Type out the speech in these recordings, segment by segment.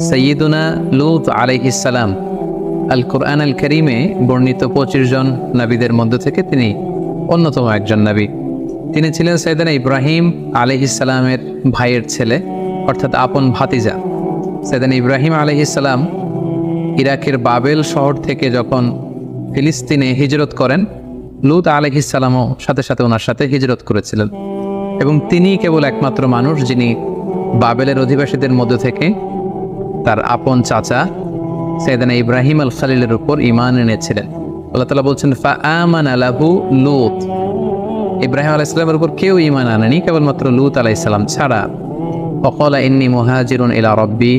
সৈয়দুনা লূত আলাইহিস সালাম আল কুরআন আল কারীমে বর্ণিত 25 জন নবীদের মধ্য থেকে তিনি অন্যতম একজন নবী। তিনি ছিলেন সৈয়দনা ইব্রাহিম আলাইহিস সালামের ভাইয়ের ছেলে, অর্থাৎ আপন ভাতিজা। সৈয়দনা ইব্রাহিম আলাইহিস সালাম ইরাকের বাবেল শহর থেকে যখন ফিলিস্তিনে হিজরত করেন, লূত আলাইহিস সালামও সাথে সাথে ওনার সাথে হিজরত করেছিলেন। এবং তিনি কেবল একমাত্র মানুষ যিনি বাবেলের অধিবাসীদের মধ্য থেকে তার আপন চাচা সৈয়দনা ইব্রাহিম আল খলিলের উপর ঈমান এনেছিলেন। আল্লাহ তাআলা বলছেন ফাআমানা লাহু লূত। ইব্রাহিম আলাইহিস সালামের উপর কেউ ঈমান আনেনি, কেবলমাত্র লূত আলাইহিস সালাম ছাড়া। ফাকালা ইন্নী মুহাজিরুন ইলা রাব্বি।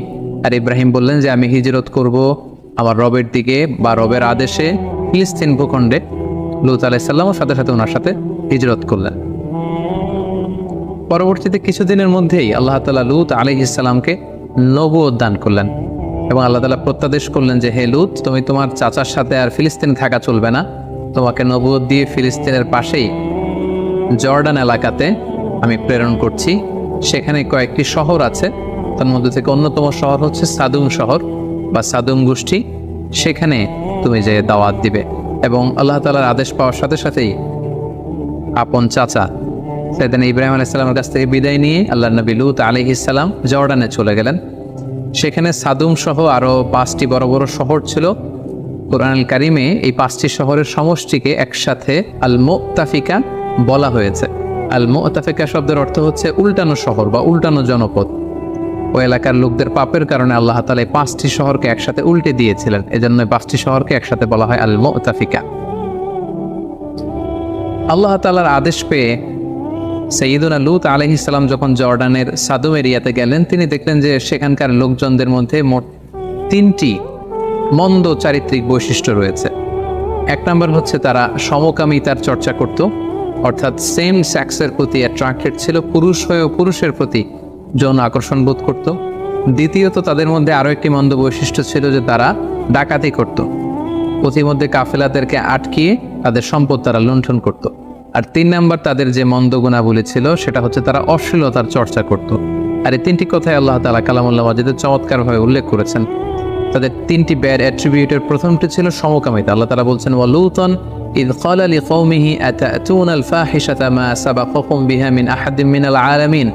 আর ইব্রাহিম বললেন যে আমি হিজরত করব আমার রবের দিকে বা রবের আদেশে ফিলিস্তিন ভূখণ্ডে। লূত আলাইহিস সালামও সাথে সাথে ওনার সাথে হিজরত করলেন। পরবর্তীতে কিছুদিনের মধ্যেই আল্লাহ তাআলা লূত আলাইহিস সালামকে নবুয়ত দান করলেন এবং আল্লাহ তাআলা প্রত্যাদেশ করলেন যে হে লূত, তুমি তোমার চাচার সাথে আর ফিলিস্তিনে থাকা চলবে না, তোমাকে নবুয়ত দিয়ে ফিলিস্তিনের পাশেই জর্ডান এলাকাতে আমি প্রেরণ করছি। সেখানে কয়েকটি শহর আছে, তার মধ্যে থেকে অন্যতম শহর হচ্ছে সাদুম শহর বা সাদুম গোষ্ঠী। সেখানে তুমি যে দাওয়াত দিবে। এবং আল্লাহ তাআলার আদেশ পাওয়ার সাথে সাথেই আপন চাচা সৈয়দনা ইব্রাহিম আলাইহিস সালামের কাছ থেকে বিদায় নিয়ে আল্লাহর নবী লূত আলাইহিস সালাম জর্ডানে চলে গেলেন। সেখানে সাদুম সহ আরও 5টি বড় বড় শহর ছিল। কুরআনুল কারীমে এই 5টি শহরের সমষ্টিকে একসাথে আল মুতাফিকা বলা হয়েছে। আল মুতাফিকা শব্দের অর্থ হচ্ছে উল্টানো শহর বা উল্টানো জনপদ। ওই এলাকার লোকদের পাপের কারণে আল্লাহ তাআলা এই 5টি শহরকে একসাথে উল্টে দিয়েছিলেন, এজন্য 5টি শহরকে একসাথে বলা হয় আল মুতাফিকা। আল্লাহ তাআলার আদেশ পেয়ে সৈয়দুনা লূত আলাইহিস সালাম যখন জর্ডানের সাদুম এরিয়াতে গেলেন, তিনি দেখলেন যে সেখানকার লোকজনদের মধ্যে মোট 3টি মন্দ চারিত্রিক বৈশিষ্ট্য রয়েছে। 1 নম্বর হচ্ছে তারা সমকামিতার চর্চা করত, অর্থাৎ সেম সেক্সের প্রতি অ্যাট্রাক্টেড ছিল, পুরুষ হয়েও পুরুষের প্রতি যৌন আকর্ষণ বোধ করত। দ্বিতীয়ত তাদের মধ্যে আরও একটি মন্দ বৈশিষ্ট্য ছিল যে তারা ডাকাতি করত, পথিমধ্যে কাফেলাদেরকে আটকিয়ে তাদের সম্পদ তারা লুণ্ঠন করত। আর 3 নাম্বার তাদের যে মন্দ গুণাবলী ছিল সেটা হচ্ছে তারা অশ্লীলতার চর্চা করত। আর এই 3টি কথাই আল্লাহ তাআলা কালামুল্লাহ মাজিদে চমৎকারভাবে উল্লেখ করেছেন। তাদের 3টি ব্যাড অ্যাট্রিবিউটের প্রথমটি ছিল সমকামিতা। আল্লাহ তাআলা বলছেন ওয়ালুতান ইয ক্বালা লিকওমিহি আতাতুনাল ফাহিশাতা মা সাবাকাকুম বিহা মিন আহাদিম মিনাল আলামিন।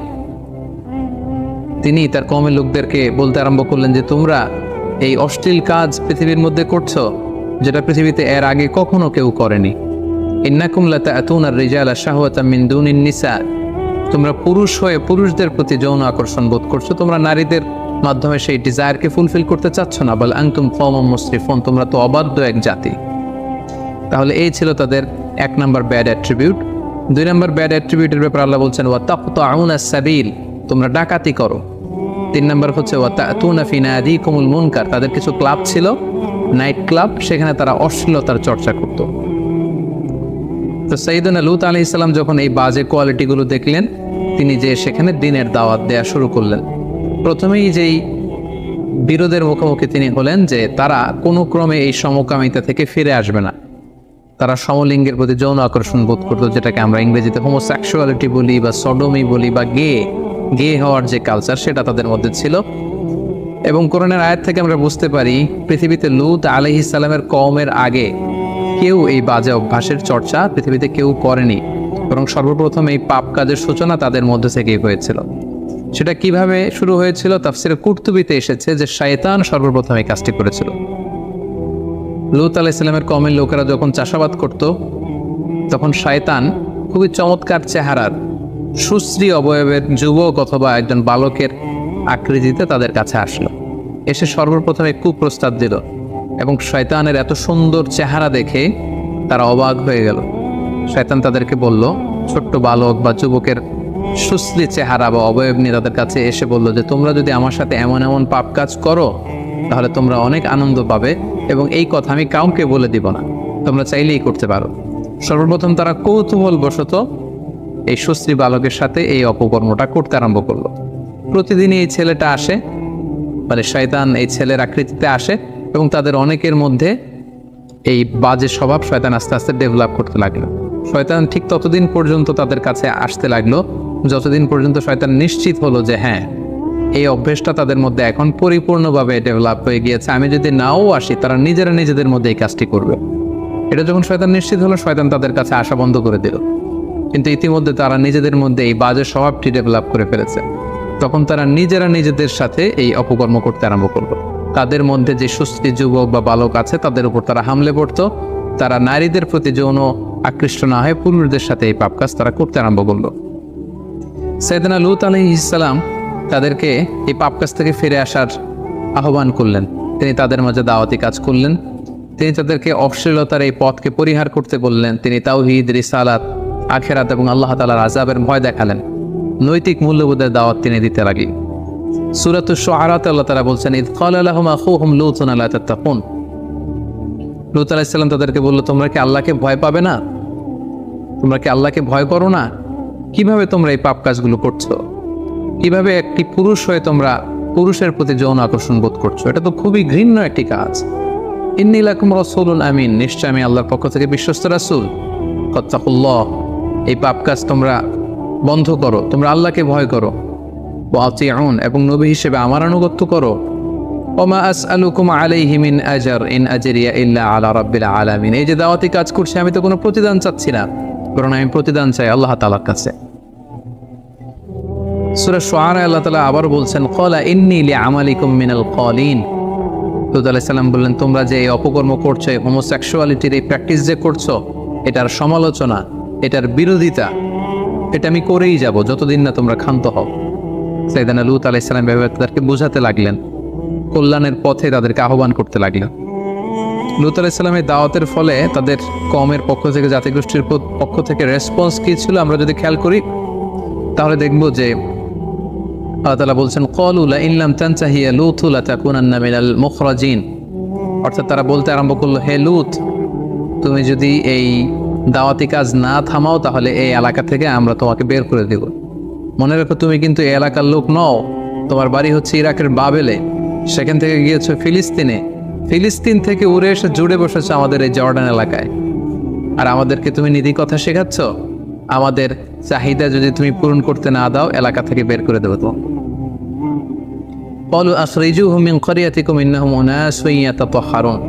তিনি তার কওমের লোকদেরকে বলতে আরম্ভ করলেন যে তোমরা এই অশ্লীল কাজ পৃথিবীর মধ্যে করছো যেটা পৃথিবীতে এর আগে কখনো কেউ করেনি। ইন্নাকুম লাতাতুনার রিজালা শাহওয়াতাম মিন দুনিন নিসা। তোমরা পুরুষ হয়ে পুরুষদের প্রতি যৌন আকর্ষণ বোধ করছো, তোমরা নারীদের মাধ্যমে সেই ডিজায়ারকে ফুলফিল করতে চাচ্ছ না। বল আনতুম কওমুম মুসরিফুন, তোমরা তো অবাধ্য এক জাতি। তাহলে এই ছিল তাদের 1 নম্বর ব্যাড অ্যাট্রিবিউট। 2 নম্বর ব্যাড অ্যাট্রিবিউটের ব্যাপারে আল্লাহ বলছেন ওয়া তাকতাউনাস সাবিল, তোমরা ডাকাতি করো। 3 নম্বর হচ্ছে ওয়া তাতুনা ফি নাদিকুমুল মুনকার, তাদের কিছু ক্লাব ছিল, নাইট ক্লাব, সেখানে তারা অশ্লীলতার চর্চা করত। তো সৈয়দনা লূত আলাইহিস সালাম যখন এই বাজে কোয়ালিটিগুলো দেখলেন, তিনি যে সেখানে দ্বীনের দাওয়াত দেয়া শুরু করলেন। প্রথমেই যেই বিরোধের মুখোমুখি তিনি হলেন যে তারা কোনো ক্রমে এই সমকামিতা থেকে ফিরে আসবে না। তারা সমলিঙ্গের প্রতি যৌন আকর্ষণ বোধ করতো, যেটাকে আমরা ইংরেজিতে হোমোসেক্সুয়ালিটি বলি বা সডোমি বলি বা গে হওয়ার যে কালচার সেটা তাদের মধ্যে ছিল। এবং কোরআনের আয়াত থেকে আমরা বুঝতে পারি পৃথিবীতে লূত আলাইহিস সালামের কওমের আগে কেউ এই বাজে অভ্যাসের চর্চা পৃথিবীতে কেউ করেনি, বরং সর্বপ্রথম এই পাপ কাজের সূচনা তাদের মধ্যে থেকেই হয়েছিল। সেটা কিভাবে শুরু হয়েছিল তাফসিরে কুরতুবিতে এসেছে যে শয়তান সর্বপ্রথম এই কাজটি করেছিল। লূত আলাইহিস সালামের কওমের লোকেরা যখন চাষাবাদ করত, তখন শয়তান খুবই চমৎকার চেহারার সুশ্রী অবয়বের যুবক অথবা একজন বালকের আকৃতিতে তাদের কাছে আসলো, এসে সর্বপ্রথমে কুপ্রস্তাব দিল। এবং শয়তানের এত সুন্দর চেহারা দেখে তারা অবাক হয়ে গেল। শয়তান তাদেরকে বলল, ছোট্ট বালক বা যুবকের সুশ্রী চেহারা বা অবয়ব নিয়ে তাদের কাছে এসে বলল যে তোমরা যদি আমার সাথে এমন এমন পাপ কাজ করো তাহলে তোমরা অনেক আনন্দ পাবে এবং এই কথা আমি কাউকে বলে দিব না, তোমরা চাইলেই করতে পারো। সর্বপ্রথম তারা কৌতূহলবশত এই সুশ্রী বালকের সাথে এই অপকর্মটা করতে আরম্ভ করলো। প্রতিদিনই এই ছেলেটা আসে, মানে শয়তান এই ছেলের আকৃতিতে আসে এবং তাদের অনেকের মধ্যে এই বাজে স্বভাব শয়তান আস্তে আস্তে ডেভেলপ করতে লাগলো। শয়তান ঠিক ততদিন পর্যন্ত তাদের কাছে আসতে লাগলো যতদিন পর্যন্ত শয়তান নিশ্চিত হলো যে হ্যাঁ এই অভ্যেসটা তাদের মধ্যে এখন পরিপূর্ণভাবে ডেভেলপ হয়ে গিয়েছে। আমি যদি নাও আসি, তারা নিজেরা নিজেদের মধ্যে এই কাজটি করবে। এটা যখন শয়তান নিশ্চিত হলো, শয়তান তাদের কাছে আসা বন্ধ করে দিল। কিন্তু ইতিমধ্যে তারা নিজেদের মধ্যে এই বাজে স্বভাবটি ডেভেলপ করে ফেলেছে। তখন তারা নিজেরা নিজেদের সাথে এই অপকর্ম করতে আরম্ভ করলো। তাদের মধ্যে যে সুস্থি যুবক বা বালক আছে, তাদের উপর তারা হামলে পড়তো। তারা নারীদের প্রতি যৌন আকৃষ্ট না হয়ে পুরুষদের সাথে এই পাপ কাজ তারা করতে আরম্ভ করলো। সাইয়েদনা লূত আলাইহিস সালাম তাদেরকে এই পাপ কাজ থেকে ফিরে আসার আহ্বান করলেন। তিনি তাদের মাঝে দাওয়াতি কাজ করলেন। তিনি তাদেরকে অশ্লীলতার এই পথকে পরিহার করতে বললেন। তিনি তাওহীদ, রিসালাত, আখিরাত এবং আল্লাহ তাআলার আযাবের ভয় দেখালেন। নৈতিক মূল্যবোধের দাওয়াত তিনি দিতে লাগলেন। সূরাতুশ শুআরাতে আল্লাহ তাআলা বলছেন, ইয ক্বালা লাহুম আখুহুম লূতুন আলা তাত্তাকুন। লূত আলাইহিস সালাম তাদেরকে বলল, তোমরা কি আল্লাহকে ভয় পাবে না? তোমরা কি আল্লাহকে ভয় করো না? কিভাবে তোমরা এই পাপ কাজগুলো করছো? কিভাবে একটি পুরুষ হয়ে তোমরা পুরুষের প্রতি যৌন আকর্ষণ বোধ করছো? এটা তো খুবই ঘৃণ্য একটি কাজ। ইন্নী লাকুম রাসূলুন আমিন, নিশ্চয় আমি আল্লাহর পক্ষ থেকে বিশ্বস্ত রাসূল। ফাত্তাকুল্লাহ, এই পাপ কাজ তোমরা বন্ধ করো, তোমরা আল্লাহকে ভয় করো। ওয়া আতিউন, এবং নবী হিসেবে আমার আনুগত্য করো। ওমা আসআলুকুম আলাইহি মিন আজর ইন আজরিয়া ইল্লা আলা রাব্বিল আলামিন। এই যে দাওয়াতি কাজ করছি, আমি তো কোনো প্রতিদান চাচ্ছি না, বরং আমি প্রতিদান চাই আল্লাহ তাআলার কাছে। সূরা শুআরা আল্লাহ তাআলা আবার বলছেন, ক্বালা ইন্নী লিআমালিকুম মিনাল ক্বালিন। লূত আলাইহিস সালাম বললেন, তোমরা যে এই অপকর্ম করছো, হোমোসেক্সুয়ালিটির এই প্র্যাকটিস যে করছো, এটার সমালোচনা, এটার বিরোধিতা, এটা আমি করেই যাব যতদিন না তোমরা ক্ষান্ত হও। সাইয়েদনা লূত আলাইহিস সালাম তাদেরকে বোঝাতে লাগলেন, কল্যাণের পথে তাদেরকে আহ্বান করতে লাগলেন। লূত আলাইহিস সালামের দাওয়াতের ফলে তাদের কওমের পক্ষ থেকে, জাতিগোষ্ঠীর পক্ষ থেকে রেসপন্স কী ছিল আমরা যদি খেয়াল করি, তাহলে দেখব যে আল্লাহ তাআলা বলছেন, ক্বালু লা ইন লাম তানতাহি ইয়া লূত লাতাকুনান্না মিনাল মুখরাজিন। অর্থাৎ তারা বলতে আরম্ভ করলো, হে লূত, তুমি যদি এই দাওয়াতি কাজ না থামাও, তাহলে এই এলাকা থেকে আমরা তোমাকে বের করে দেব। মনে রাখো, তুমি কিন্তু এই এলাকার লোক নও। তোমার বাড়ি হচ্ছে ইরাকের বাবেলে, সেখান থেকে গিয়েছো ফিলিস্তিনে, ফিলিস্তিন থেকে উড়ে এসে জুড়ে বসেছো আমাদের এই জর্ডান এলাকায়। আর আমাদেরকে তুমি নীতি কথা শেখাচ্ছ? আমাদের চাহিদা যদি তুমি পূরণ করতে না দাও, এলাকা থেকে বের করে দেবো। তো ক্বালু আখরিজুহুম মিন ক্বরিয়াতিকুম ইন্নাহুম উনাসুন ইয়াতাতাহহারুন।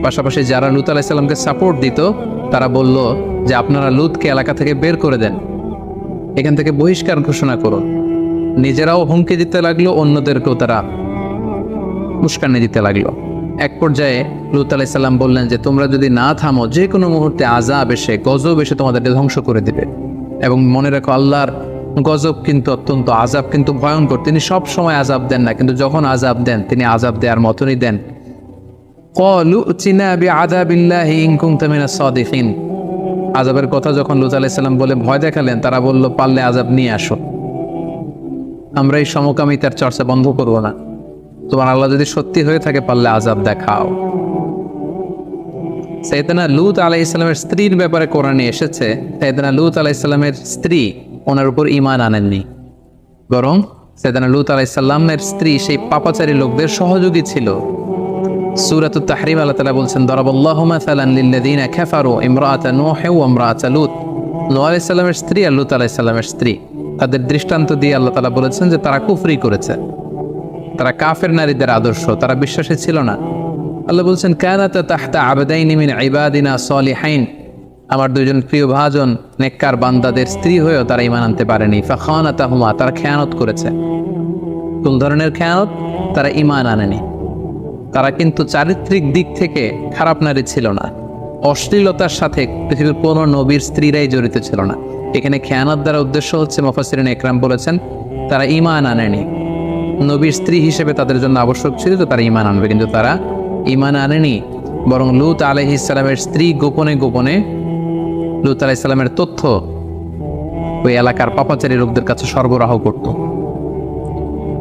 পাশাপাশি যারা লূত আলাইহিস সালামকে সাপোর্ট দিত, তারা বলল যে আপনারা লূতকে এলাকা থেকে বের করে দেন, এখান থেকে বহিষ্কার ঘোষণা করুন। নিজেরাও হুমকি দিতে লাগলো, অন্যদেরকেও তারা উস্কানি দিতে লাগলো। এক পর্যায়ে লূত আলাইহিস সালাম বললেন যে তোমরা যদি না থামো, যে কোনো মুহূর্তে আযাব এসে, গজব এসে তোমাদেরকে ধ্বংস করে দিবে। এবং মনে রাখো, আল্লাহর গজব কিন্তু অত্যন্ত, আযাব কিন্তু ভয়ঙ্কর। তিনি সব সময় আযাব দেন না, কিন্তু যখন আযাব দেন, তিনি আযাব দেওয়ার মতনই দেন। ক্বালু উতিনা বিআযাবিল্লাহি ইন কুনতা মিনাস সাদিকিন। আযাবের কথা যখন লূত আলাইহিস সালাম বলে ভয় দেখালেন, তারা বলল, পারলে আযাব নিয়ে আসো, আমরা এই সমকামিতার চর্চা বন্ধ করব না। তোমার আল্লাহ যদি সত্যি হয়ে থাকে, পারলে আযাব দেখাও। সাইয়েদনা লূত আলাইহিস সালামের স্ত্রীর ব্যাপারে কোরআনে এসেছে, সাইয়েদনা লূত আলাইহিস সালামের স্ত্রী ওনার উপর ঈমান আনেননি, বরং সাইয়েদনা লূত আলাইহিস সালামের স্ত্রী সেই পাপাচারী লোকদের সহযোগী ছিল। সূরাতুত তাহরীম আল্লাহ তাআলা বলছেন, দারাবাল্লাহু মাসালান লিল্লাযীনা কাফারু ইমরাআতা নূহ ওয়া ইমরাআতা লূত। নূহ আলাইহিস সালামের স্ত্রী আর লূত আলাইহিস সালামের স্ত্রী, তাদের দৃষ্টান্ত দিয়ে আল্লাহ তাআলা বলেছেন যে তারা কুফরি করেছে, তারা কাফের নারীদের আদর্শ, তারা বিশ্বাসী ছিল না। আল্লাহ বলছেন, কানাতা তাহতা আবদাইনি মিন ইবাদিনা সালিহাইন। আমার দুইজন প্রিয় ভাজন নেককার বান্দাদের স্ত্রী হয়েও তারা ঈমান আনতে পারেনি। ফাখানাতাহুমা, তারা খেয়ানত করেছে। কোন ধরনের খেয়ানত? তারা ঈমান আনেনি। তারা কিন্তু চারিত্রিক দিক থেকে খারাপ নারী ছিল না। অশ্লীলতার সাথে পৃথিবীর কোনো নবীর স্ত্রীরাই জড়িত ছিল না। এখানে খেয়ানত দ্বারা উদ্দেশ্য হচ্ছে, মুফাসসিরিন ইকরাম বলেছেন, তারা ঈমান আনেনি। নবীর স্ত্রী হিসেবে তাদের জন্য আবশ্যক ছিল তো তারা ঈমান আনবে, কিন্তু তারা ঈমান আনেনি। বরং লূত আলাইহিস সালামের স্ত্রী গোপনে গোপনে লূত আলাইহিস সালামের তথ্য ওই এলাকার পাপাচারী লোকদের কাছে সরবরাহ করত।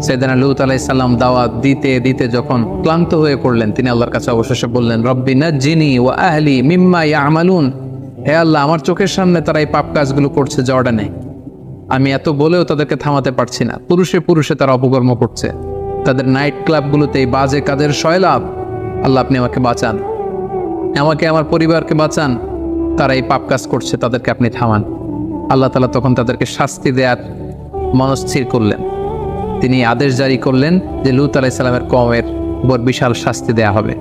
সাইয়েদনা লূত আলাইহিস সালাম দাওয়াত দিতে দিতে যখন ক্লান্ত হয়ে পড়লেন, তিনি আল্লাহর কাছে অবশেষে বললেন, রব্বি নাজ্জিনি ওয়া আহলি মিম্মা ইয়ামালুন। হে আল্লাহ, আমার চোখের সামনে তারা এই পাপ কাজগুলো করছে জর্ডানে, আমি এত বলেও তাদেরকে থামাতে পারছি না। পুরুষে পুরুষে তারা অপকর্ম করছে, তাদের নাইট ক্লাবগুলোতে এই বাজে কাজের সয়লাভ। আল্লাহ, আপনি আমাকে বাঁচান, আমাকে, আমার পরিবারকে বাঁচান। তারা এই পাপ কাজ করছে, তাদেরকে আপনি থামান। আল্লাহ তাআলা তখন তাদেরকে শাস্তি দেওয়ার মনস্থির করলেন। তিনি আদেশ জারি করলেন যে লূত আলাইহিস সালামের কওমের উপর বিশাল শাস্তি দেয়া হবে।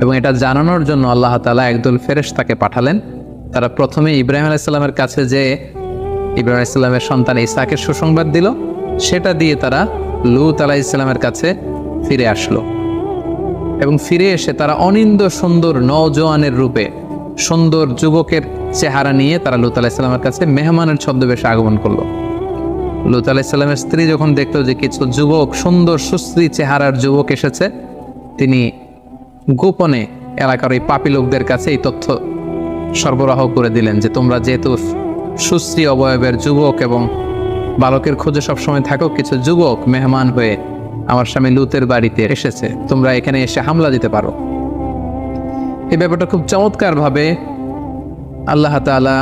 এবং এটা জানানোর জন্য আল্লাহ তাআলা একদল ফেরেশতাকে পাঠালেন। তারা প্রথমে ইব্রাহিম আলাইহিস সালামের কাছে যে ইব্রাহিম আলাইহিস সালামের সন্তান ইসাকের সুসংবাদ দিল, সেটা দিয়ে তারা লূত আলাইহিস সালামের কাছে ফিরে আসলো। এবং ফিরে এসে তারা অনিন্দ সুন্দর নওজোয়ানের রূপে, সুন্দর যুবকের চেহারা নিয়ে তারা লূত আলাইহিস সালামের কাছে মেহমানের ছদ্মবেশে আগমন করলো। লূত আলাইহিস সালামের স্ত্রী যখন দেখলো যে কিছু যুবক, সুন্দর সুশ্রী চেহারার যুবক এসেছে, তিনি গোপনে এলাকার ওই পাপী লোকদের কাছে এই তথ্য সরবরাহ করে দিলেন যে তোমরা যেহেতু সুশ্রী অবয়বের যুবক এবং বালকের খোঁজে সবসময় থাকো, কিছু যুবক মেহমান হয়ে আমার স্বামী লূতের বাড়িতে এসেছে, তোমরা এখানে এসে হামলা দিতে পারো। এই ব্যাপারটা খুব চমৎকারভাবে আল্লাহ তাআলা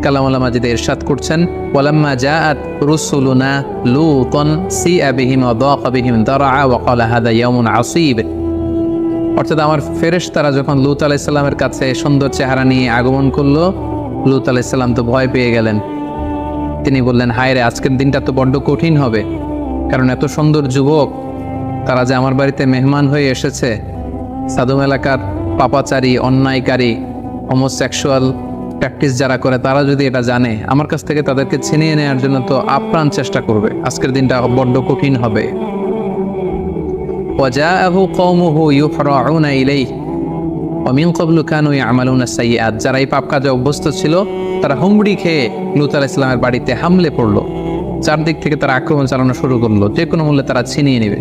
কালামুল মাজিদে ইরশাদ করছেন, ওয়ালাম্মা জাআত রুসুলুনা লূতান সিআ বিহিম ওয়া দাqa বিহিম দারআ ওয়া ক্বালা হাদা ইয়াউমুন আসীব। অর্থাৎ আমার ফেরেশতারা যখন লূত আলাইহিস সালামের কাছে সুন্দর চেহারা নিয়ে আগমন করলো, লূত আলাইহিস সালাম তো ভয় পেয়ে গেলেন। তিনি বললেন, হায় রে, আজকের দিনটা তো বড্ড কঠিন হবে, কারণ এত সুন্দর যুবক তারা যে আমার বাড়িতে মেহমান হয়ে এসেছে, সাদুম এলাকার পাপাচারী, অন্যায়কারী, হোমোসেক্সুয়াল প্র্যাকটিস যারা করে, তারা যদি এটা জানে, আমার কাছ থেকে তাদেরকে ছিনিয়ে নেওয়ার জন্য তো আপ্রাণ চেষ্টা করবে। আজকের দিনটা বড্ড কঠিন হবে। ওয়াজাআহু কওমুহু ইউহরাউনা ইলাইহি ওয়া মিন ক্বাবলু কানু ইয়ামালুনা সাইয়্যাত। যারা এই পাপ কাজে অভ্যস্ত ছিল, তারা হুমড়ি খেয়ে লূত আলাইহিস সালামের বাড়িতে হামলে পড়লো। চারদিক থেকে তারা আক্রমণ চালানো শুরু করলো, যে কোনো মূল্যে তারা ছিনিয়ে নেবে।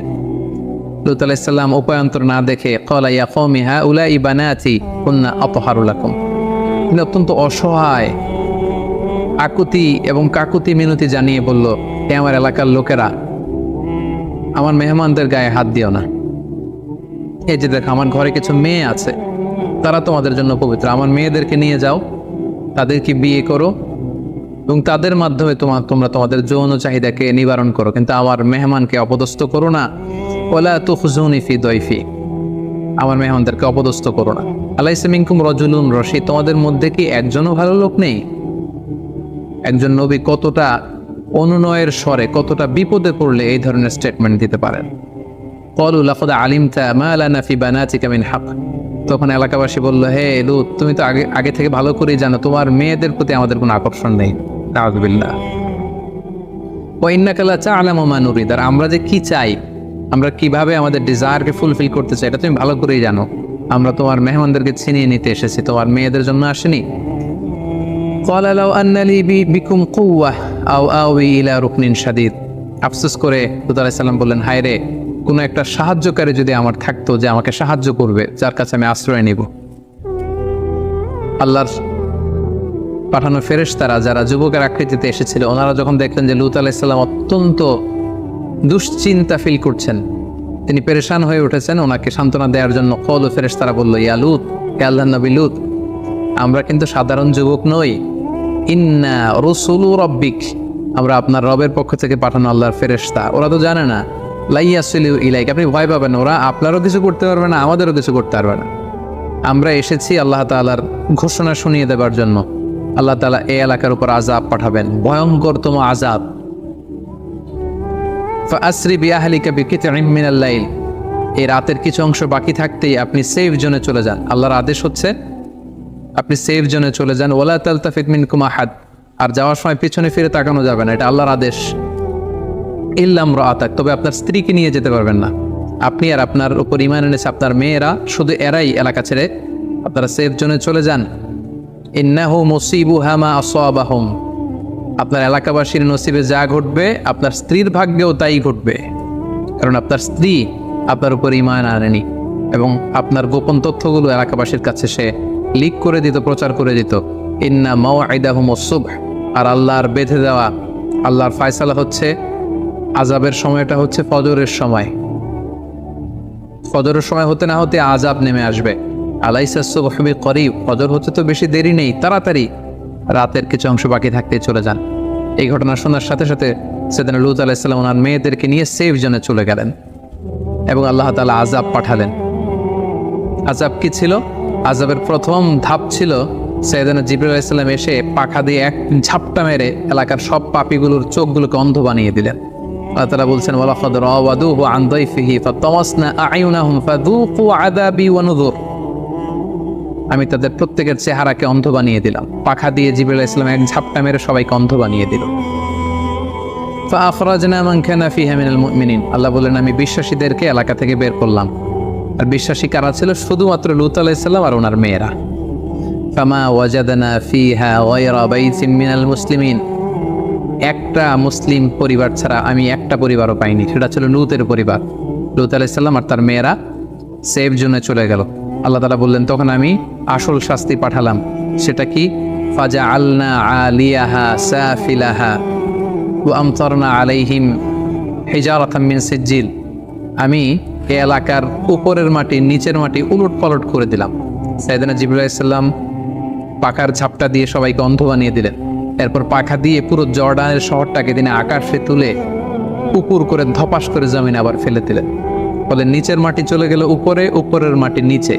লূত আলাইহিস সালাম উপায়ন্তর না দেখে ক্বালা ইয়া কওমি হাউলাই বানাতি কুননা আতহারু লাকুম। তিনি অত্যন্ত অসহায়, আকুতি এবং কাকুতি মিনতি জানিয়ে বলল, হে আমার এলাকার লোকেরা, আমার মেহমানদের গায়ে হাত দিও না। এই যে দেখো, আমার ঘরে কিছু মেয়ে আছে, তারা তোমাদের জন্য পবিত্র। আমার মেয়েদেরকে নিয়ে যাও, তাদেরকে বিয়ে করো এবং তাদের মাধ্যমে তোমরা তোমাদের যৌন চাহিদাকে নিবারণ করো, কিন্তু আমার মেহমানকে অপদস্থ করো না। ওয়ালা তুখজুনি ফি দয়ফি, আমার মেহমানদেরকে অপদস্থ করো না। আলাইসা মিনকুম রাজুলুন রশীদ, তোমাদের মধ্যে কি একজনও ভালো লোক নেই? একজন নবী কতটা অনুনয়ের স্বরে, কতটা বিপদে পড়লে এই ধরনের স্টেটমেন্ট দিতে পারেন। ক্বালু লাকাদ আলিমতা মা লানা ফি বানাতিকা মিন হক। তখন এলাকাবাসী বলল, হে লূত, তুমি তো আগে থেকে ভালো করেই জানো তোমার মেয়েদের প্রতি আমাদের কোনো আকর্ষণ নেই। নাউযুবিল্লাহ। ওয়া ইন্নাকা লা তা'লামু মা নুরিদ, আর আমরা যে কি চাই, আমরা কিভাবে আমাদের ডিজায়ারকে ফুলফিল করতে চাই, এটা তুমি ভালো করেই জানো। আমরা তোমার মেহমানদেরকে ছিনিয়ে নিতে এসেছি, তোমার মেয়েদের জন্য আসেনি। ক্বালা লাউ আন্না লি বিকুম কুওয়া আও আওয়ি ইলা রুকনিন শাদীদ। আফসোস করে লূত আলাইহিস সালাম বললেন, হায় রে, কোনো একটা সাহায্যকারী যদি আমার থাকতো যে আমাকে সাহায্য করবে, যার কাছে আমি আশ্রয় নিব। আল্লাহর পাঠানো ফেরেশতারা যারা যুবকের আকৃতিতে এসেছিল, ওনারা যখন দেখলেন যে লূত আলাইহিস সালাম অত্যন্ত দুশ্চিন্তা ফিল করছেন, তিনি পেরেশান হয়ে উঠেছেন, ওনাকে সান্ত্বনা দেওয়ার জন্য কল ফেরেশতারা বলল, ইয়া লূত, হে আল্লাহর নবী লূত, আমরা কিন্তু সাধারণ যুবক নই। ইন্না রুসুলু রাব্বিক, আমরা আপনার রবের পক্ষ থেকে পাঠানো আল্লাহর ফেরেশতা। ওরা তো জানে না, লাইয়াসিলু ইলাইক, আপনি ভয় পাবেন, ওরা আপনারও কিছু করতে পারবে না, আমাদেরও কিছু করতে পারবে না। আমরা এসেছি আল্লাহ তাআলার ঘোষণা শুনিয়ে দেবার জন্য। আল্লাহ তাআলা এই এলাকার উপর আযাব পাঠাবেন, ভয়ঙ্করতম আযাব। ফাআসরি বিআহলিকা বিকিতইম মিনাল লাইল, এই রাতের কিছু অংশ বাকি থাকতেই আপনি সেফ জোনে চলে যান। আল্লাহর আদেশ হচ্ছে আপনি সেফ জোনে চলে যান। ওয়ালা তালতাফিত মিনকুম আহাদ, আর যাওয়ার সময় পিছনে ফিরে তাকানো যাবে না, এটা আল্লাহর আদেশ। ইল্লা ইমরাআতাক, তবে আপনার স্ত্রীকে নিয়ে যেতে পারবেন না। আপনি আর আপনার উপর ঈমান এনেছে আপনার মেয়েরা, শুধু এরাই এলাকা ছেড়ে আপনারা সেফ জোনে চলে যান। ইন্নাহু মুসিবুহা মা আসাবাহুম, আপনার এলাকাবাসীর নসিবে যা ঘটবে আপনার স্ত্রীর ভাগ্যেও তাই ঘটবে, কারণ আপনার স্ত্রী আপনার উপর ঈমান আনেনি এবং আপনার গোপন তথ্যগুলো এলাকাবাসীর কাছে সে লিক করে দিত, প্রচার করে দিত। ইন্না মাওঈদাহুমুস সুবহ, আর আল্লাহর বেঁধে দেওয়া, আল্লাহর ফয়সালা হচ্ছে আযাবের সময়টা হচ্ছে ফজরের সময়। ফজরের সময় হতে না হতে আযাব নেমে আসবে। আলাইসা সুবহু বিকরিব, ফজর হতে তো বেশি দেরি নেই, তাড়াতাড়ি রাতের কিছু অংশ বাকি থাকতে চলে যান। এই ঘটনা শোনার সাথে সাথে সেদিন লূত আলাইহিস সালাম ওনার মেয়েদেরকে নিয়ে সেফ জোনে চলে গেলেন এবং আল্লাহ তাআলা আযাব পাঠালেন। আযাব কি ছিল? আযাবের প্রথম ধাপ ছিল সাইয়েদনা জিবরাইল আলাইহিস সালাম এসে পাখা দিয়ে এক ঝাপটা মেরে এলাকার সব পাপীগুলোর চোখগুলোকে অন্ধ বানিয়ে দিলেন। আল্লাহ তাআলা বলছেন ওয়ালাকাদ রাওয়াদুহু আন দাইফিহি ফাতামাসনা আ'য়ুনাহুম ফাযুকু আযাবি ওয়া নুযুর। আমি তাদের প্রত্যেকের চেহারাকে অন্ধ বানিয়ে দিলাম, পাখা দিয়ে জিবরাইল আলাইহিস সালাম এক ঝাপটা মেরে সবাইকে অন্ধ বানিয়ে দিল। ফাআখরাজনা মান কানা ফিহা মিনাল মুমিনিন, আল্লাহ বলেন আমি বিশ্বাসীদেরকে এলাকা থেকে বের করলাম। আর বিশ্বাসী কারা ছিল? শুধুমাত্র লূত আলাইহিস সালাম আর ওনার মেয়েরা। ফামা ওয়াজাদনা ফিহা গায়রা বাইতিন মিনাল মুসলিমিন, একটা মুসলিম পরিবার ছাড়া আমি একটা পরিবারও পাইনি, সেটা ছিল লূতের পরিবার। লূত আলাইহিস সালাম আর তার মেয়েরা সেফ জোনে চলে গেল। আল্লাহ তাআলা বললেন তখন আমি আসল শাস্তি পাঠালাম, সেটা কি? ফাজআলনা আলিয়াহা সাফিলাহা ওয়া আমতারনা আলাইহিম হিজারাতাম মিন সিজিল, আমি এই এলাকার উপরের মাটি নিচের মাটি উলট পালট করে দিলাম। সাইয়েদনা জিবরাইল আলাইহিস সালাম পাখার ঝাপটা দিয়ে সবাইকে অন্ধ বানিয়ে দিলেন। এরপর পাখা দিয়ে পুরো জর্ডানের শহরটাকে তিনি আকাশে তুলে উপর করে ধপাস করে জমিনে আবার ফেলে দিলেন। ফলে নিচের মাটি চলে গেল উপরে, উপরের মাটি নিচে।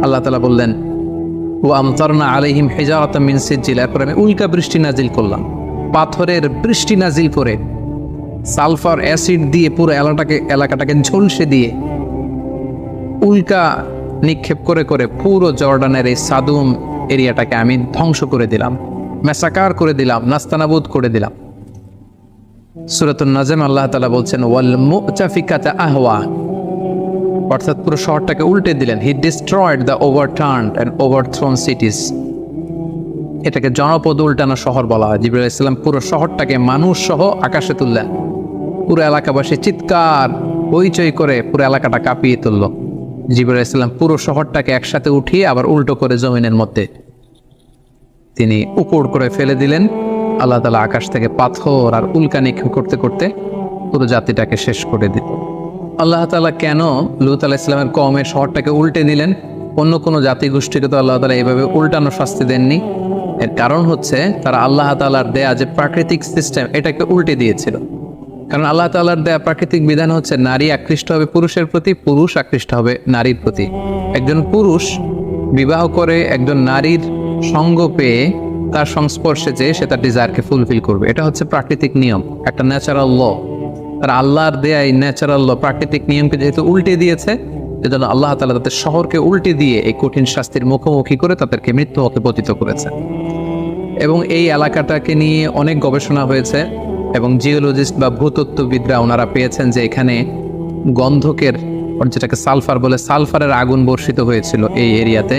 আল্লাহ তাআলা বললেন ওয়া আমতারনা আলাইহিম হিজারাতাম মিন সিজিল, এরপর আমি উল্কা বৃষ্টি নাজিল করলাম, পাথরের বৃষ্টি নাজিল করে সালফার অ্যাসিড দিয়ে পুরো এলাকাটাকে ঝলসে দিয়ে উল্কা নিক্ষেপ করে করে পুরো জর্ডানের এই সাদুম এরিয়াটাকে আমি ধ্বংস করে দিলাম, ম্যাসাকার করে দিলাম, নাস্তানাবুদ করে দিলাম। সূরাতুন নাজম আল্লাহ তাআলা বলছেন ওয়াল মুতাফিকাতা আহওয়া, অর্থাৎ পুরো শহরটাকে উল্টে দিলেন। হি ডিস্ট্রয়েড দ্য ওভারটার্নড এন্ড ওভারথ্রোন সিটিজ, এটাকে জনপদ উল্টানো শহর বলা হয়। জিবরাইল আলাইহিস সালাম পুরো শহরটাকে মানুষ সহ আকাশে তুললেন, পুরো এলাকাবাসী চিৎকার হইচই করে পুরো এলাকাটা কাঁপিয়ে তুলল। জিবরাইল আলাইহিস সালাম পুরো শহরটাকে একসাথে উঠিয়ে আবার উল্টো করে জমিনের মধ্যে তিনি উপর করে ফেলে দিলেন। আল্লাহ তাআলা আকাশ থেকে পাথর আর উল্কা নিক্ষেপ করতে করতে পুরো জাতিটাকে শেষ করে দিল। আল্লাহ তাআলা কেন লূত আলাইহিস সালামের কওমের শহরটাকে উল্টে দিলেন? অন্য কোনো জাতিগোষ্ঠীকে তো আল্লাহ তাআলা এইভাবে উল্টানো শাস্তি দেননি। এর কারণ হচ্ছে তারা আল্লাহ তাআলার দেয়া যে প্রাকৃতিক সিস্টেম এটাকে উল্টে দিয়েছিল। কারণ আল্লাহ তাআলার দেয়া প্রাকৃতিক বিধান হচ্ছে নারী আকৃষ্ট হবে পুরুষের প্রতি, পুরুষ আকৃষ্ট হবে নারীর প্রতি। একজন পুরুষ বিবাহ করে একজন নারীর সঙ্গ পেয়ে তার সংস্পর্শে যেয়ে সে তার ডিজায়ারকে ফুলফিল করবে, এটা হচ্ছে প্রাকৃতিক নিয়ম, একটা ন্যাচারাল ল। তারা আল্লাহর দেয়া এই ন্যাচারাল ল প্রাকৃতিক নিয়মকে যেহেতু উল্টে দিয়েছে, সেজন্য আল্লাহ তাআলা তাদের শহরকে উল্টে দিয়ে এই কঠিন শাস্তির মুখোমুখি করে তাদেরকে মৃত্যু হতে পতিত করেছে। এবং এই এলাকাটাকে নিয়ে অনেক গবেষণা হয়েছে এবং জিওলজিস্ট বা ভূতত্ত্ববিদরা ওনারা পেয়েছেন যে এখানে গন্ধকের, যেটাকে সালফার বলে, সালফারের আগুন বর্ষিত হয়েছিল এই এরিয়াতে।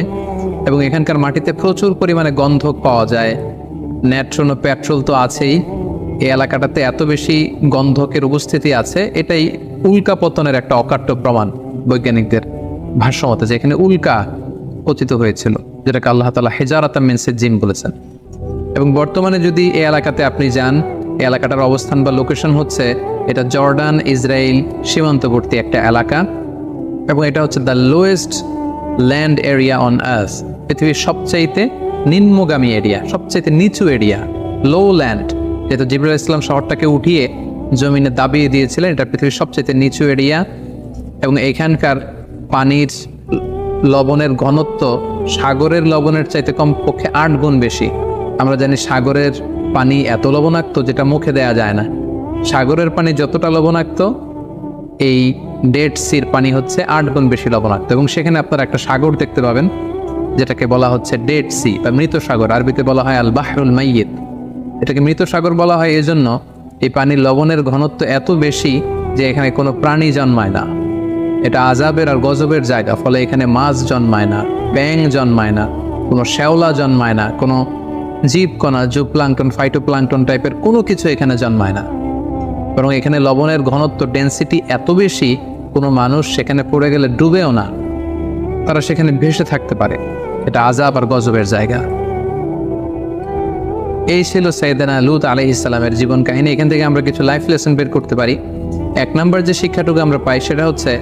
এবং এখানকার মাটিতে প্রচুর পরিমাণে গন্ধক পাওয়া যায়। ন্যাট্রন ও পেট্রোল তো আছেই, এই এলাকাটাতে এত বেশি গন্ধকের উপস্থিতি আছে, এটাই উল্কা পতনের একটা অকাট্য প্রমাণ বৈজ্ঞানিকদের ভাষ্যমতে, যে এখানে উল্কা পতিত হয়েছিল, যেটাকে আল্লাহ তাআলা হিজারাতাম মিন সিজিল বলেছেন। এবং বর্তমানে যদি এই এলাকাতে আপনি যান, এই এলাকাটার অবস্থান বা লোকেশন হচ্ছে, এটা জর্ডান ইসরায়েল সীমান্তবর্তী একটা এলাকা এবং এটা হচ্ছে the lowest land area on earth, পৃথিবীর সবচাইতে নিম্নগামী এরিয়া, সবচাইতে নিচু এরিয়া, লো ল্যান্ড। যেহেতু জিবরাইল আলাইহিস সালাম শহরটাকে উঠিয়ে জমিনে দাবিয়ে দিয়েছিলেন, এটা পৃথিবীর সবচাইতে নিচু এরিয়া। এবং এখানকার পানির লবণের ঘনত্ব সাগরের লবণের চাইতে কমপক্ষে 8 গুণ বেশি। আমরা জানি সাগরের পানি এত লবণাক্ত যেটা মুখে দেয়া যায় না। সাগরের পানি যতটা লবণাক্ত, এই ডেড সির পানি হচ্ছে 8 গুণ বেশি লবণাক্ত। এবং সেখানে আপনারা একটা সাগর দেখতে পাবেন যেটাকে বলা হচ্ছে ডেড সি বা মৃত সাগর, আরবিতে বলা হয় আল বাহরুল মাইয়িত। এটাকে মৃত সাগর বলা হয় এজন্য এই পানির লবণের ঘনত্ব এত বেশি যে এখানে কোনো প্রাণী জন্মায় না। এটা আযাবের আর গজবের জায়গা, ফলে এখানে মাছ জন্মায় না, ব্যাঙ জন্মায় না, কোনো শ্যাওলা জন্মায় না, কোনো জীবকণা, জুপ্লাঙ্কটন, ফাইটোপ্লাঙ্কটন টাইপের কোনো কিছু এখানে জন্মায় না। বরং এখানে লবণের ঘনত্ব, ডেন্সিটি এত বেশি, কোনো মানুষ সেখানে পড়ে গেলে ডুবেও না, তারা সেখানে ভেসে থাকতে পারে। এটা আযাব আর গজবের জায়গা। এই ছিল সাইয়েদনা লূত আলাইহিস সালামের জীবন কাহিনী। এখান থেকে আমরা কিছু লাইফ লেসন বের করতে পারি। 1 নম্বর যে শিক্ষাটুকু আমরা পাই সেটা হচ্ছে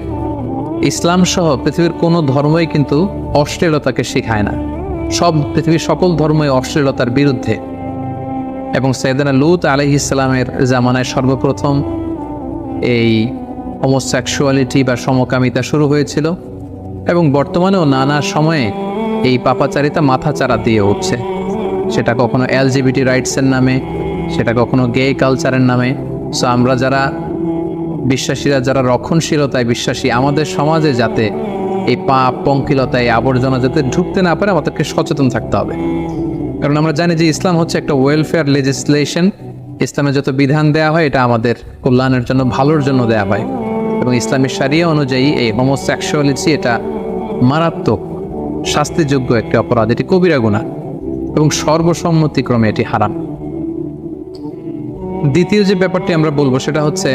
ইসলাম সহ পৃথিবীর কোনো ধর্মই কিন্তু অশ্লীলতাকে শেখায় না। পৃথিবীর সকল ধর্মই অশ্লীলতার বিরুদ্ধে। এবং সাইয়েদনা লূত আলাইহিস সালামের জামানায় সর্বপ্রথম এই হোমোসেক্সুয়ালিটি বা সমকামিতা শুরু হয়েছিল এবং বর্তমানেও নানা সময়ে এই পাপাচারিতা মাথাচাড়া দিয়ে উঠছে। সেটা কখনো LGBT রাইটসের নামে, সেটা কখনো গে কালচারের নামে। সো আমরা যারা বিশ্বাসীরা যারা রক্ষণশীলতায় বিশ্বাসী, আমাদের সমাজে যাতে এই পাপ পঙ্কিলতা এই আবর্জনা যাতে ঢুকতে না পারে আমাদেরকে সচেতন থাকতে হবে। কারণ আমরা জানি যে ইসলাম হচ্ছে একটা ওয়েলফেয়ার লেজিসলেশন। ইসলামে যত বিধান দেওয়া হয় এটা আমাদের কল্যাণের জন্য, ভালোর জন্য দেওয়া হয়। এবং ইসলামী শরিয়া অনুযায়ী এই হোমোসেক্সুয়ালিটি এটা মারাত্মক শাস্তিযোগ্য একটি অপরাধ, এটি কবিরা গুনাহ এবং সর্বসম্মতিক্রমে এটি হারাম। দ্বিতীয় যে ব্যাপারটি আমরা বলবো সেটা হচ্ছে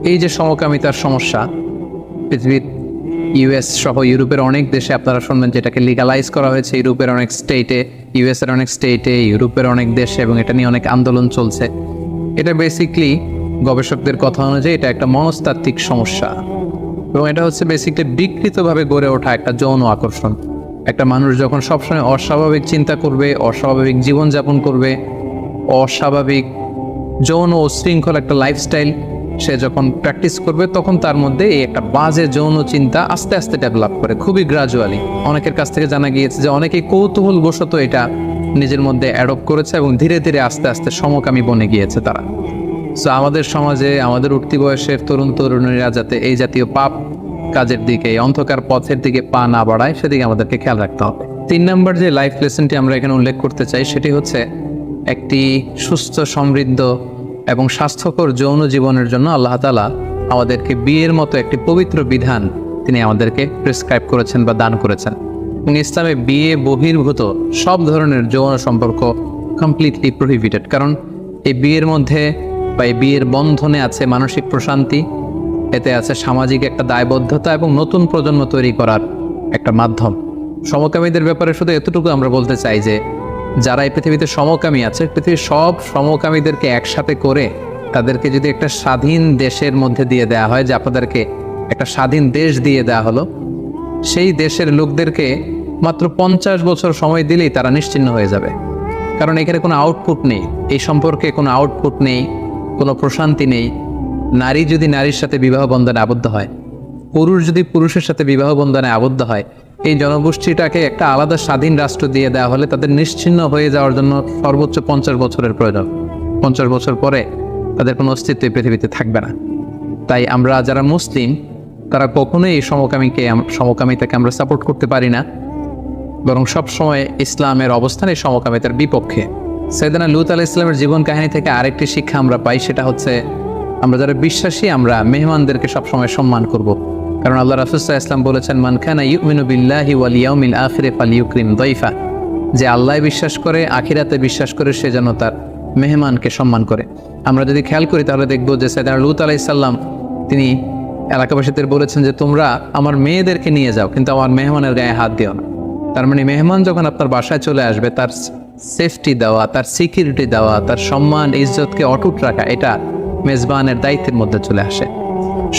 এই যে সমকামিতার সমস্যা, পৃথিবীর ইউএস সহ ইউরোপের অনেক দেশে আপনারা শুনবেন যেটাকে লিগালাইজ করা হয়েছে। ইউরোপের অনেক স্টেটে, ইউএস এর অনেক স্টেটে, ইউরোপের অনেক দেশে, এবং এটা নিয়ে অনেক আন্দোলন চলছে। এটা বেসিকলি গবেষকদের কথা অনুযায়ী এটা একটা মনস্তাত্ত্বিক সমস্যা, এবং এটা হচ্ছে বেসিকলি বিকৃতভাবে গড়ে ওঠা একটা যৌন আকর্ষণ। একটা মানুষ যখন সবসময় অস্বাভাবিক চিন্তা করবে, অস্বাভাবিক জীবনযাপন করবে, অস্বাভাবিক যৌন ও শৃঙ্খল একটা লাইফস্টাইল সে যখন প্র্যাকটিস করবে, তখন তার মধ্যে এই একটা বাজে যৌন চিন্তা আস্তে আস্তে ডেভেলপ করে, খুবই গ্রাজুয়ালি। অনেকের কাছ থেকে জানা গিয়েছে যে অনেকেই কৌতূহলবশত এটা নিজের মধ্যে অ্যাডপ্ট করেছে এবং ধীরে ধীরে আস্তে আস্তে সমকামী বনে গিয়েছে তারা। সো আমাদের সমাজে আমাদের উঠতি বয়সের তরুণ তরুণীরা যাতে এই জাতীয় পাপ কাজের দিকে, এই অন্ধকার পথের দিকে পা না বাড়ায়, সেদিকে আমাদেরকে খেয়াল রাখতে হবে। 3 নম্বর যে লাইফ লেসনটি আমরা এখানে উল্লেখ করতে চাই সেটি হচ্ছে একটি সুস্থ, সমৃদ্ধ এবং স্বাস্থ্যকর যৌন জীবনের জন্য আল্লাহ তাআলা আমাদেরকে বিয়ের মতো একটি পবিত্র বিধান তিনি আমাদেরকে প্রেসক্রাইব করেছেন বা দান করেছেন। এবং ইসলামে বিয়ে বহির্ভূত সব ধরনের যৌন সম্পর্ক কমপ্লিটলি প্রহিবিটেড। কারণ এই বিয়ের মধ্যে বা এই বিয়ের বন্ধনে আছে মানসিক প্রশান্তি, এতে আছে সামাজিক একটা দায়বদ্ধতা এবং নতুন প্রজন্ম তৈরি করার একটা মাধ্যম। সমকামীদের ব্যাপারে শুধু এতটুকু আমরা বলতে চাই যে যারা এই পৃথিবীতে সমকামী আছে, পৃথিবীর সব সমকামীদেরকে একসাথে করে তাদেরকে যদি একটা স্বাধীন দেশের মধ্যে দিয়ে দেওয়া হয়, যে আপনাদেরকে একটা স্বাধীন দেশ দিয়ে দেওয়া হলো, সেই দেশের লোকদেরকে মাত্র 50 বছর সময় দিলেই তারা নিশ্চিহ্ন হয়ে যাবে। কারণ এখানে কোনো আউটপুট নেই, এই সম্পর্কে কোনো আউটপুট নেই, কোনো প্রশান্তি নেই। নারী যদি নারীর সাথে বিবাহ বন্ধনে আবদ্ধ হয়, পুরুষ যদি পুরুষের সাথে বিবাহ বন্ধনে আবদ্ধ হয়, এই জনগোষ্ঠীটাকে একটা আলাদা স্বাধীন রাষ্ট্র দিয়ে দেওয়া হলে তাদের নিশ্চিহ্ন হয়ে যাওয়ার জন্য সর্বোচ্চ 50 বছরের প্রয়োজন। 50 বছর পরে তাদের কোনো অস্তিত্ব এই পৃথিবীতে থাকবে না। তাই আমরা যারা মুসলিম তারা কখনোই এই সমকামিতাকে আমরা সাপোর্ট করতে পারি না, বরং সবসময় ইসলামের অবস্থান এই সমকামিতার বিপক্ষে। সাইয়েদনা লূত আলাইহিস সালামের জীবন কাহিনী থেকে আরেকটি শিক্ষা আমরা পাই, সেটা হচ্ছে আমরা যারা বিশ্বাসী আমরা মেহমানদেরকে সবসময় সম্মান করব। কারণ আল্লাহ রাসূল সাল্লাল্লাহু আলাইহি ওয়াসাল্লাম বলেছেন, মান কানা ইউমিনু বিল্লাহি ওয়াল ইয়াউমিল আখিরি ফালইউকরিম দাইফা, যে আল্লাহ বিশ্বাস করে, আখিরাতে বিশ্বাস করে, সে যেন তার মেহমানকে সম্মান করে। আমরা যদি খেয়াল করি তাহলে দেখব যে সাইয়েদনা লূত আলাইহিস সালাম তিনি এলাকাবাসীদের বলেছেন যে তোমরা আমার মেয়েদেরকে নিয়ে যাও, কিন্তু আমার মেহমানের গায়ে হাত দিও না। তার মানে মেহমান যখন আপনার বাসায় চলে আসবে, তার সেফটি দেওয়া, তার সিকিউরিটি দেওয়া, তার সম্মান ইজ্জতকে অটুট রাখা, এটা মেজবানের দায়িত্বের মধ্যে চলে আসে।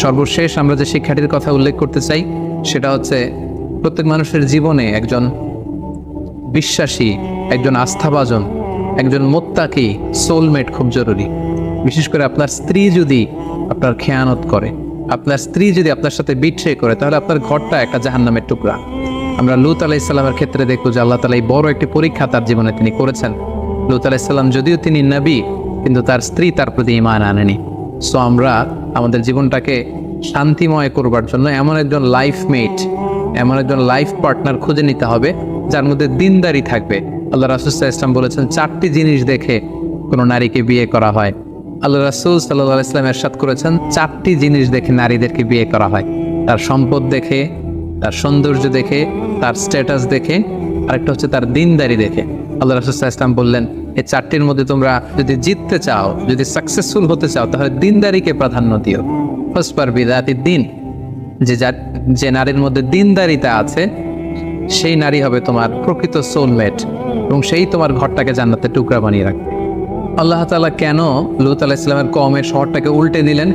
সর্বশেষ আমরা যে শিক্ষাটির কথা উল্লেখ করতে চাই সেটা হচ্ছে প্রত্যেক মানুষের জীবনে একজন বিশ্বাসী, একজন আস্থাভাজন, একজন মুত্তাকি সোলমেট খুব জরুরি। বিশেষ করে আপনার স্ত্রী যদি আপনার খেয়ানত করে, আপনার স্ত্রী যদি আপনার সাথে বিট্রে করে, তাহলে আপনার ঘরটা একটা জাহান্নামের টুকরা। আমরা লূত আলাইহিস সালামের ক্ষেত্রে দেখব যে আল্লাহ তাআলা এই বড় একটি পরীক্ষা তার জীবনে তিনি করেছেন। লূত আলাইহিস সালাম যদিও তিনি নবী, কিন্তু তার স্ত্রী তার প্রতি ঈমান আনেনি। সো আমরা আমাদের জীবনটাকে শান্তিময় করবার জন্য এমন একজন লাইফমেট, এমন একজন লাইফ পার্টনার খুঁজে নিতে হবে যার মধ্যে দিনদারি থাকবে। আল্লাহ রাসূল সাল্লাল্লাহু আলাইহি ওয়াসাল্লাম বলেছেন 4টি জিনিস দেখে কোনো নারীকে বিয়ে করা হয়। আল্লাহ রাসূল সাল্লাল্লাহু আলাইহি ওয়াসাল্লাম ইরশাদ করেছেন 4টি জিনিস দেখে নারীদেরকে বিয়ে করা হয়। তার সম্পদ দেখে, তার সৌন্দর্য দেখে, তার স্ট্যাটাস দেখে, আরেকটা হচ্ছে তার দিনদারি দেখে। আল্লাহ রাসূল সাল্লাল্লাহু আলাইহি ওয়াসাল্লাম বললেন এই 4টির মধ্যে তোমরা যদি জিততে চাও, যদি সাকসেসফুল হতে চাও, তাহলে দিনদারিকে প্রাধান্য দিও। ফাসবার বিযাতিদ দ্বীন, যে নারীর মধ্যে দিনদারিতা আছে সেই নারী হবে তোমার প্রকৃত সোলমেট, এবং সেই তোমার ঘরটাকে জান্নাতের টুকরা বানিয়ে রাখবে। আল্লাহ তাআলা কেন লূত আলাইহিস সালামের কওমের শহরটাকে উল্টে দিলেন?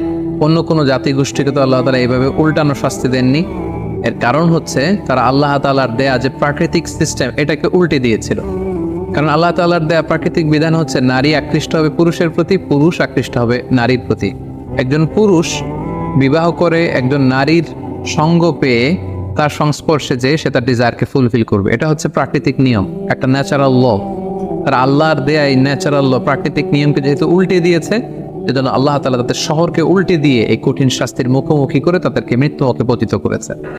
অন্য কোনো জাতিগোষ্ঠীকে তো আল্লাহ তাআলা এইভাবে উল্টানো শাস্তি দেননি। এর কারণ হচ্ছে তারা আল্লাহ তাআলার দেয়া যে প্রাকৃতিক সিস্টেম এটাকে উল্টে দিয়েছিল। কারণ আল্লাহ তাআলার দেয়া প্রাকৃতিক বিধান হচ্ছে নারী আকৃষ্ট হবে পুরুষের প্রতি, পুরুষ আকৃষ্ট হবে নারীর প্রতি। একজন পুরুষ বিবাহ করে একজন নারীর সঙ্গ পেয়ে তার সংস্পর্শে যে সে তার ডিজায়ারকে ফুলফিল করবে, এটা হচ্ছে প্রাকৃতিক নিয়ম, একটা ন্যাচারাল ল। আর আল্লাহর দেয়া এই ন্যাচারাল ল, প্রাকৃতিক নিয়মকে যেহেতু উল্টে দিয়েছে, এজন্য আল্লাহ তাআলা তাদের শহরকে উল্টে দিয়ে এই কঠিন শাস্তির মুখোমুখি করে তাদেরকে মৃত্যু মুখে পতিত করেছে।